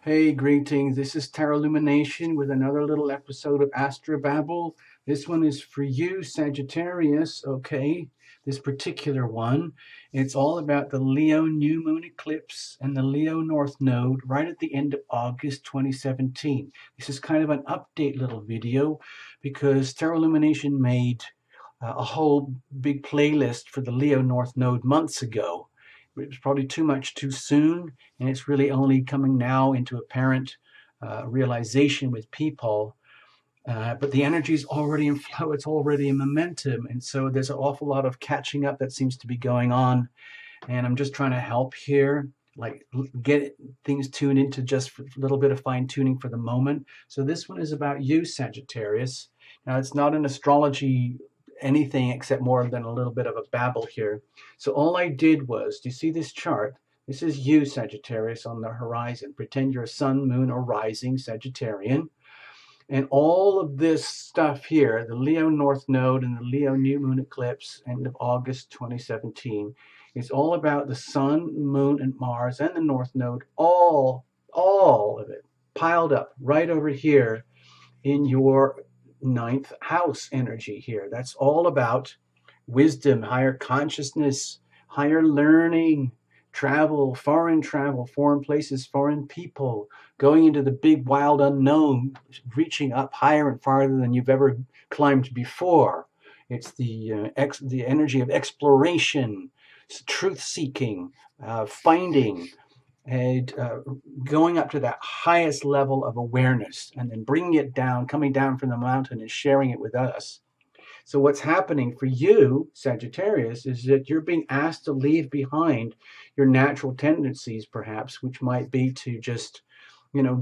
Hey, greetings. This is Tarot Lumination with another little episode of Astrobabble. This one is for you, Sagittarius, okay? This particular one. It's all about the Leo new moon eclipse and the Leo North Node right at the end of August 2017. This is kind of an update little video because Tarot Lumination made a whole big playlist for the Leo North Node months ago. It was probably too much too soon, and it's really only coming now into apparent realization with people. But the energy is already in flow, it's already in momentum, and so there's an awful lot of catching up that seems to be going on, and I'm just trying to help here, like get things tuned into just a little bit of fine-tuning for the moment. So this one is about you, Sagittarius. Now, it's not an astrology anything except more than a little bit of a babble here. So all I did was, do you see this chart? This is you, Sagittarius, on the horizon. Pretend you're a sun, moon, or rising Sagittarian. And all of this stuff here, the Leo North Node and the Leo New Moon Eclipse, end of August 2017, is all about the Sun, Moon, and Mars and the North Node, all of it piled up right over here in your ninth house energy here. That's all about wisdom, higher consciousness, higher learning, travel, foreign places, foreign people, going into the big wild unknown, reaching up higher and farther than you've ever climbed before. It's the energy of exploration, truth seeking, finding, and going up to that highest level of awareness and then bringing it down, coming down from the mountain and sharing it with us. So what's happening for you, Sagittarius, is that you're being asked to leave behind your natural tendencies, perhaps, which might be to just,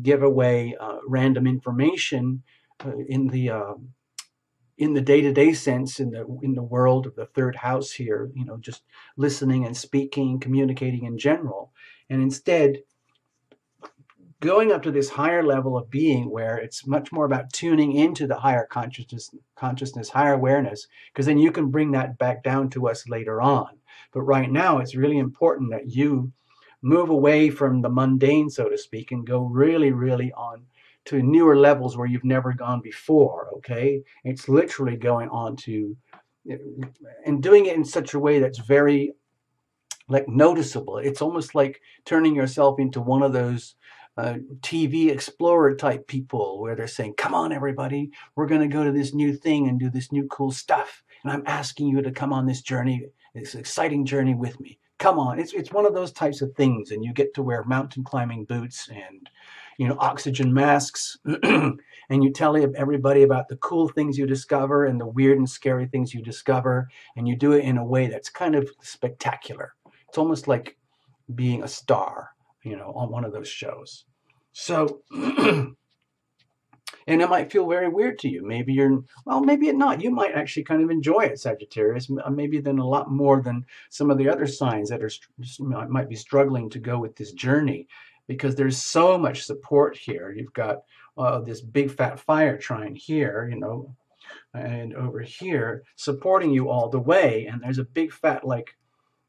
give away random information in the day-to-day sense, in the world of the third house here, just listening and speaking, communicating in general. And instead, going up to this higher level of being where it's much more about tuning into the higher consciousness, higher awareness, because then you can bring that back down to us later on. But right now, it's really important that you move away from the mundane, so to speak, and go really, really on to newer levels where you've never gone before, okay? It's literally going on to, and doing it in such a way that's very, noticeable. It's almost like turning yourself into one of those TV explorer type people where they're saying, come on, everybody, we're going to go to this new thing and do this new cool stuff. And I'm asking you to come on this journey, this exciting journey with me. Come on. It's one of those types of things. And you get to wear mountain climbing boots and, oxygen masks. And you tell everybody about the cool things you discover and the weird and scary things you discover. And you do it in a way that's kind of spectacular. It's almost like being a star, on one of those shows. So, and it might feel very weird to you. Maybe maybe not. You might actually kind of enjoy it, Sagittarius, maybe then a lot more than some of the other signs that might be struggling to go with this journey, because there's so much support here. You've got this big fat fire trine here, and over here supporting you all the way. And there's a big fat,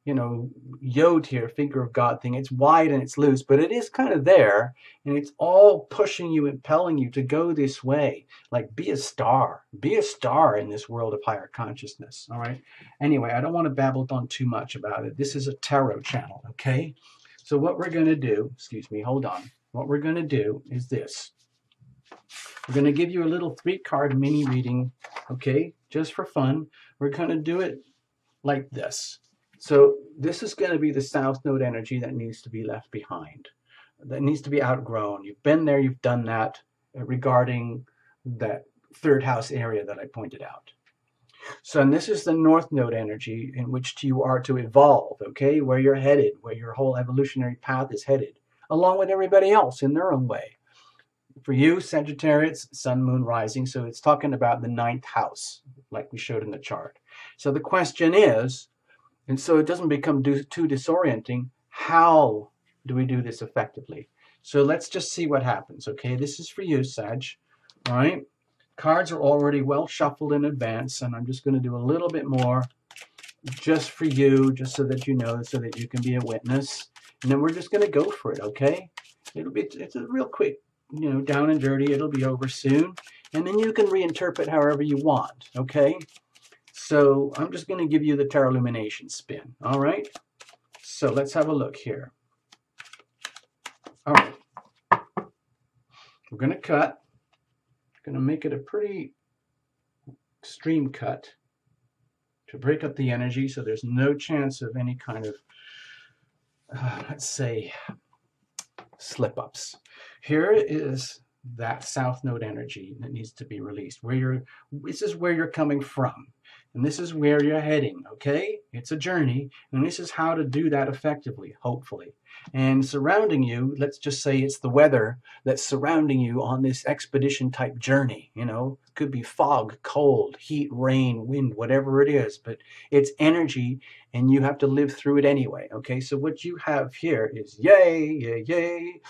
yod here, finger of God thing. It's wide and it's loose, but it is kind of there, and it's all pushing you, impelling you to go this way. Like, be a star in this world of higher consciousness. All right. Anyway, I don't want to babble on too much about it. This is a tarot channel, okay? So what we're going to do, hold on. What we're going to do is this. We're going to give you a little 3-card mini reading, okay? Just for fun. We're going to do it like this. So this is going to be the South Node energy that needs to be left behind, that needs to be outgrown. You've been there, you've done that regarding that third house area that I pointed out. So, and this is the North Node energy in which you are to evolve, okay, where you're headed, where your whole evolutionary path is headed, along with everybody else in their own way. For you, Sagittarius, Sun, Moon, Rising, so it's talking about the 9th house, like we showed in the chart. So the question is, and so it doesn't become too disorienting, how do we do this effectively? So let's just see what happens, okay? This is for you, Sag, all right? Cards are already well shuffled in advance, and I'm just going to do a little bit more just for you, just so that you know, so that you can be a witness. And then we're just going to go for it, okay? It's a real quick, you know, down and dirty. It'll be over soon. And then you can reinterpret however you want, okay? So I'm just going to give you the Tarot Lumination spin, all right? So let's have a look here. All right. We're going to cut. Going to make it a pretty extreme cut to break up the energy so there's no chance of any kind of, let's say, slip-ups. Here is that south node energy that needs to be released. This is where you're coming from, and this is where you're heading, okay? It's a journey, and this is how to do that effectively, hopefully. And surrounding you, let's just say it's the weather that's surrounding you on this expedition type journey, you know? It could be fog, cold, heat, rain, wind, whatever it is, but it's energy, and you have to live through it anyway, okay? So what you have here is yay, yay, yay.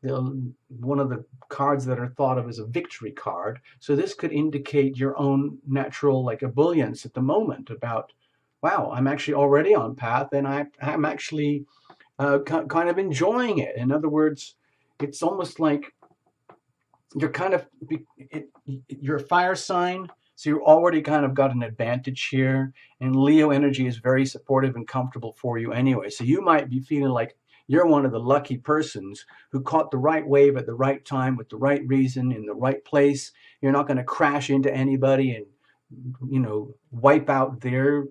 One of the cards that are thought of as a victory card. So this could indicate your own natural like ebullience at the moment about, wow, I'm actually already on path, and I'm actually kind of enjoying it. In other words, it's almost like you're kind of, you're a fire sign, so you already kind of got an advantage here, and Leo energy is very supportive and comfortable for you anyway. So you might be feeling like you're one of the lucky persons who caught the right wave at the right time with the right reason in the right place. You're not going to crash into anybody and, you know, wipe out their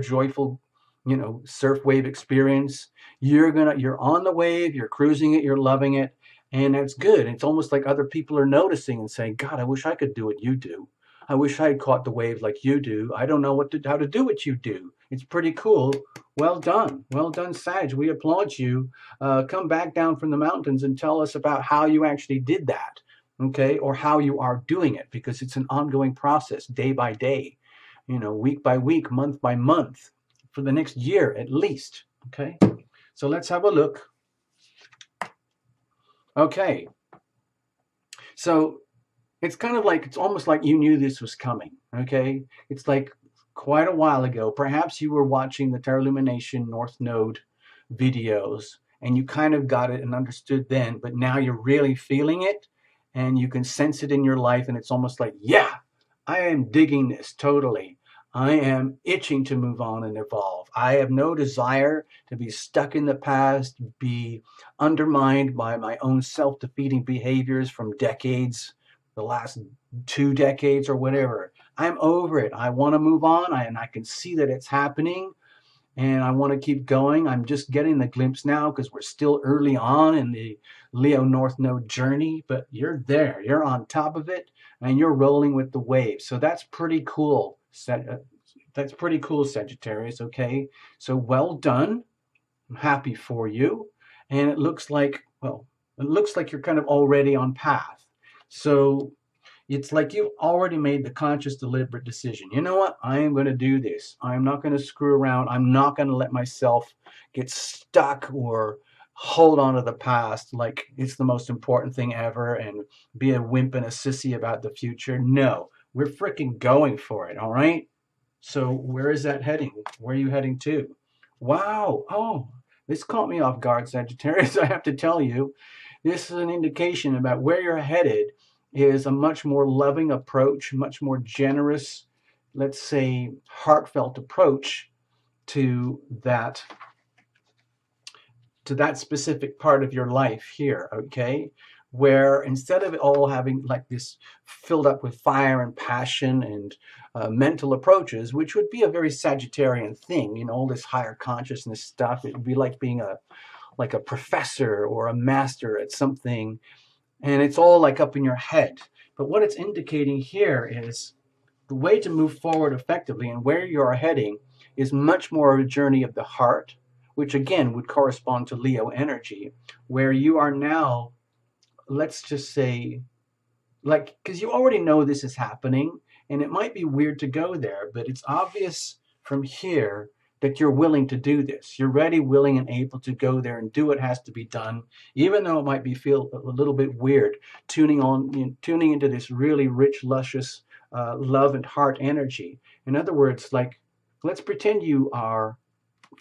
joyful, you know, surf wave experience. You're on the wave, you're cruising it, you're loving it, and that's good. It's almost like other people are noticing and saying, God, I wish I could do what you do. I wish I had caught the wave like you do. I don't know how to do what you do. It's pretty cool. Well done, Sag. We applaud you. Come back down from the mountains and tell us about how you actually did that, okay? Or how you are doing it, because it's an ongoing process, day by day, you know, week by week, month by month, for the next year at least, okay? So let's have a look. Okay. So it's kind of like, it's almost like you knew this was coming, okay? It's like quite a while ago, perhaps you were watching the Tarot Lumination North Node videos, and you kind of got it and understood then, but now you're really feeling it, and you can sense it in your life, and it's almost like, yeah, I am digging this totally. I am itching to move on and evolve. I have no desire to be stuck in the past, be undermined by my own self-defeating behaviors from decades, the last 2 decades or whatever. I'm over it. I want to move on, and I can see that it's happening, and I want to keep going. I'm just getting the glimpse now because we're still early on in the Leo North Node journey, but you're there. You're on top of it, and you're rolling with the waves. So that's pretty cool. That's pretty cool, Sagittarius, okay? So well done. I'm happy for you. And it looks like, well, it looks like you're kind of already on path. So it's like you've already made the conscious, deliberate decision. You know what? I am going to do this. I'm not going to screw around. I'm not going to let myself get stuck or hold on to the past like it's the most important thing ever and be a wimp and a sissy about the future. No, we're freaking going for it, all right? So where is that heading? Where are you heading to? Wow. Oh, this caught me off guard, Sagittarius. I have to tell you, this is an indication about where you're headed is a much more loving approach, much more generous, let's say, heartfelt approach to that specific part of your life here, okay? Where instead of it all having like this filled up with fire and passion and mental approaches, which would be a very Sagittarian thing, you know, all this higher consciousness stuff, it would be like being like a professor or a master at something, and it's all like up in your head. But what it's indicating here is the way to move forward effectively and where you are heading is much more of a journey of the heart, which again would correspond to Leo energy, where you are now, let's just say, like, because you already know this is happening, and it might be weird to go there, but it's obvious from here that you're willing to do this. You're ready, willing, and able to go there and do what has to be done, even though it might feel a little bit weird, tuning into this really rich, luscious love and heart energy. In other words, like, let's pretend you are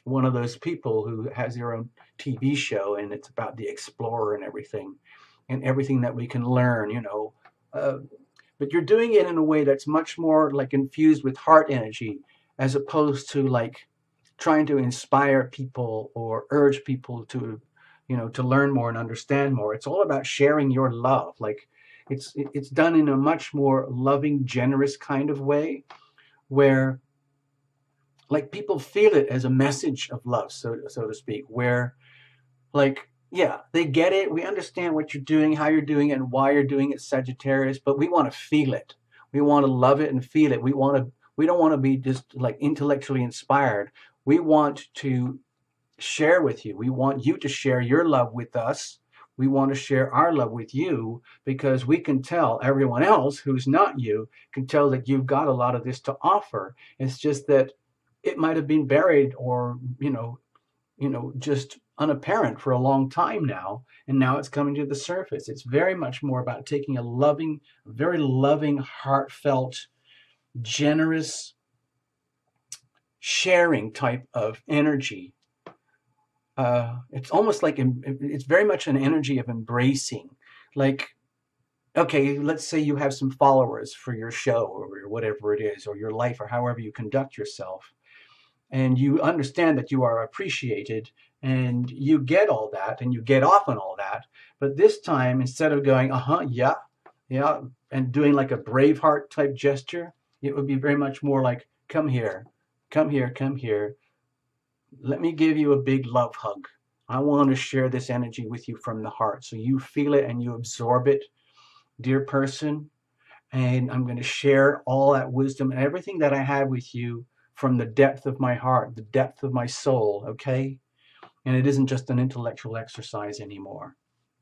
one of those people who has their own TV show, and it's about the explorer and everything that we can learn, you know. But you're doing it in a way that's much more like infused with heart energy, as opposed to like trying to inspire people or urge people to, you know, to learn more and understand more. It's all about sharing your love. Like it's done in a much more loving, generous kind of way, where like people feel it as a message of love, so to speak, where like, yeah, they get it. We understand what you're doing, how you're doing it, and why you're doing it, Sagittarius, but we want to feel it. We want to love it and feel it. We don't want to be just like intellectually inspired. We want to share with you. We want you to share your love with us. We want to share our love with you, because we can tell everyone else who's not you can tell that you've got a lot of this to offer. It's just that it might have been buried or, just unapparent for a long time now, and now it's coming to the surface. It's very much more about taking a loving, very loving, heartfelt, generous, sharing type of energy. It's almost like it's very much an energy of embracing. Like, okay, let's say you have some followers for your show or whatever it is, or your life, or however you conduct yourself, and you understand that you are appreciated, and you get all that, and you get off on all that. But this time, instead of going, yeah, yeah, and doing like a Braveheart type gesture, it would be very much more like, come here, come here, come here. Let me give you a big love hug. I want to share this energy with you from the heart, so you feel it and you absorb it, dear person. And I'm going to share all that wisdom and everything that I have with you from the depth of my heart, the depth of my soul, okay? And it isn't just an intellectual exercise anymore,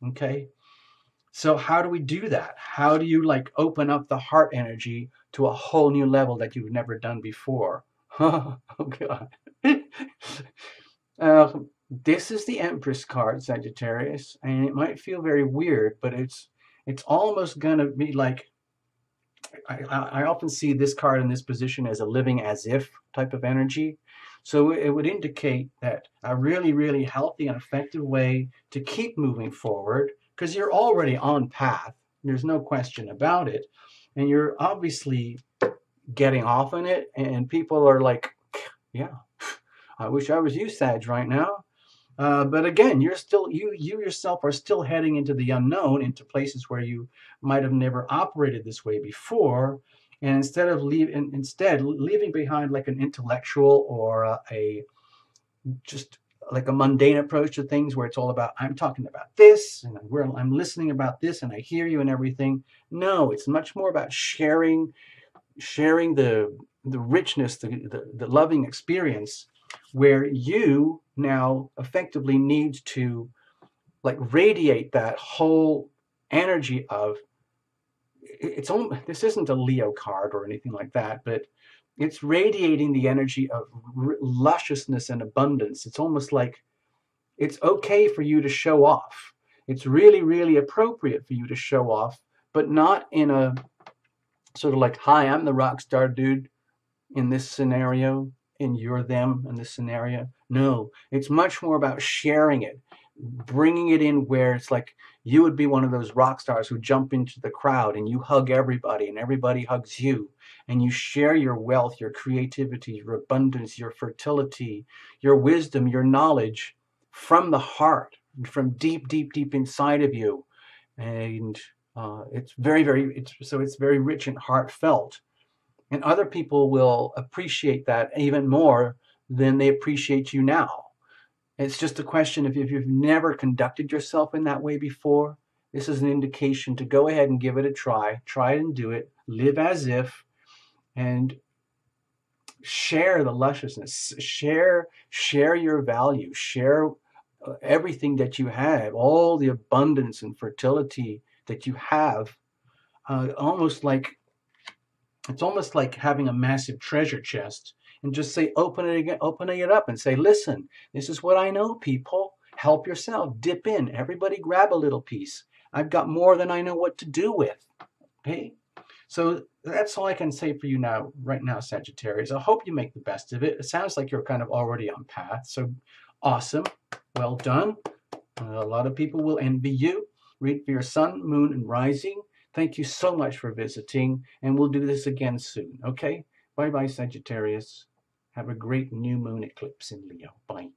okay? So how do we do that? How do you like open up the heart energy to a whole new level that you've never done before? Oh, God. This is the Empress card, Sagittarius, and it might feel very weird, but it's almost going to be like, I often see this card in this position as a living as if type of energy. So it would indicate that a really, really healthy and effective way to keep moving forward, because you're already on path. There's no question about it. And you're obviously getting off on it, and people are like, yeah, I wish I was you, Sag, right now. But again, you yourself are still heading into the unknown, into places where you might have never operated this way before. And instead leaving behind like an intellectual or just like a mundane approach to things, where it's all about, I'm talking about this and I'm listening about this and I hear you and everything. No, it's much more about sharing the richness, the loving experience, where you now effectively need to like radiate that whole energy of this isn't a Leo card or anything like that, but it's radiating the energy of lusciousness and abundance. It's almost like it's okay for you to show off. It's really, really appropriate for you to show off, but not in a sort of like, hi, I'm the rock star dude in this scenario, and you're them in this scenario. No, it's much more about sharing it, bringing it in where it's like you would be one of those rock stars who jump into the crowd and you hug everybody and everybody hugs you, and you share your wealth, your creativity, your abundance, your fertility, your wisdom, your knowledge from the heart, from deep, deep, deep inside of you. And it's very, it's very rich and heartfelt. And other people will appreciate that even more than they appreciate you now. It's just a question of, if you've never conducted yourself in that way before, this is an indication to go ahead and give it a try. Try it and do it. Live as if, and share the lusciousness. Share your value. Share everything that you have, all the abundance and fertility that you have. It's almost like having a massive treasure chest, and just say, opening it up and say, listen, this is what I know, people. Help yourself. Dip in. Everybody grab a little piece. I've got more than I know what to do with. Okay? So that's all I can say for you now, right now, Sagittarius. I hope you make the best of it. It sounds like you're kind of already on path. So awesome. Well done. A lot of people will envy you. Read for your sun, moon, and rising. Thank you so much for visiting, and we'll do this again soon, okay? Bye-bye, Sagittarius. Have a great new moon eclipse in Leo. Bye.